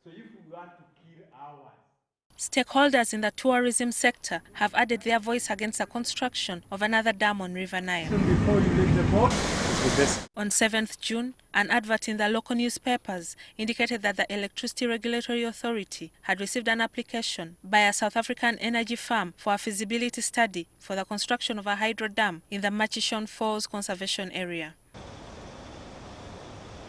So if we want to kill ours. Stakeholders in the tourism sector have added their voice against the construction of another dam on River Nile. Before you leave the boat. On 7th June, an advert in the local newspapers indicated that the Electricity Regulatory Authority had received an application by a South African energy firm for a feasibility study for the construction of a hydro dam in the Murchison Falls Conservation Area.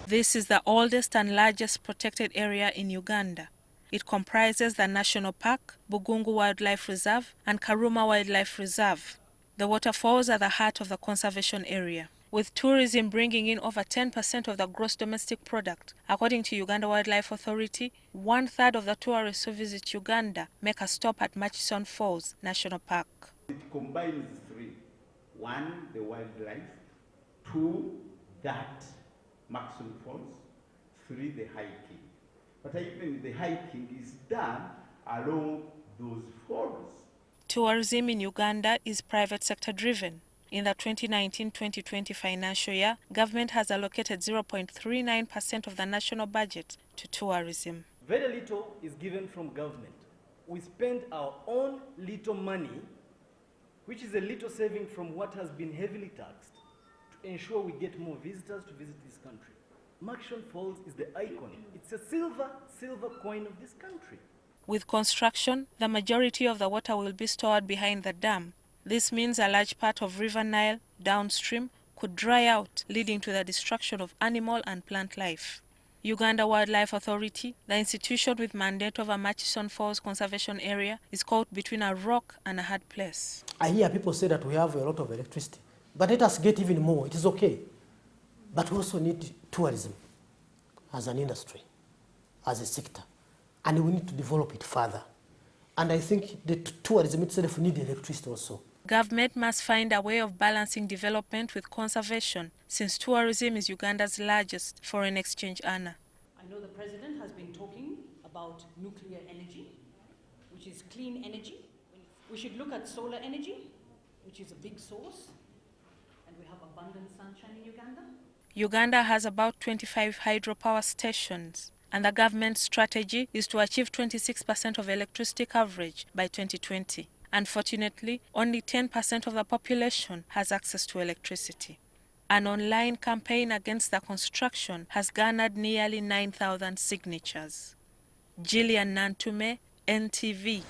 This is the oldest and largest protected area in Uganda. It comprises the National Park, Bugungu Wildlife Reserve, and Karuma Wildlife Reserve. The waterfalls are the heart of the conservation area, with tourism bringing in over 10% of the gross domestic product. According to Uganda Wildlife Authority, 1/3 of the tourists who visit Uganda make a stop at Murchison Falls National Park. It combines three. One, the wildlife. Two, that Murchison Falls. Three, the hiking. But even the hiking is done along those falls. Tourism in Uganda is private sector driven. In the 2019-2020 financial year, government has allocated 0.39% of the national budget to tourism. Very little is given from government. We spend our own little money, which is a little saving from what has been heavily taxed, to ensure we get more visitors to visit this country. Murchison Falls is the icon. It's a silver coin of this country. With construction, the majority of the water will be stored behind the dam. This means a large part of River Nile downstream could dry out, leading to the destruction of animal and plant life. Uganda Wildlife Authority, the institution with mandate over Murchison Falls Conservation Area, is caught between a rock and a hard place. I hear people say that we have a lot of electricity, but let us get even more. It is okay. But we also need tourism as an industry, as a sector, and we need to develop it further. And I think the tourism itself needs electricity also. Government must find a way of balancing development with conservation, since tourism is Uganda's largest foreign exchange earner. I know the President has been talking about nuclear energy, which is clean energy. We should look at solar energy, which is a big source, and we have abundant sunshine in Uganda. Uganda has about 25 hydropower stations, and the government's strategy is to achieve 26% of electricity coverage by 2020. Unfortunately, only 10% of the population has access to electricity. An online campaign against the construction has garnered nearly 9,000 signatures. Gillian Nantume, NTV.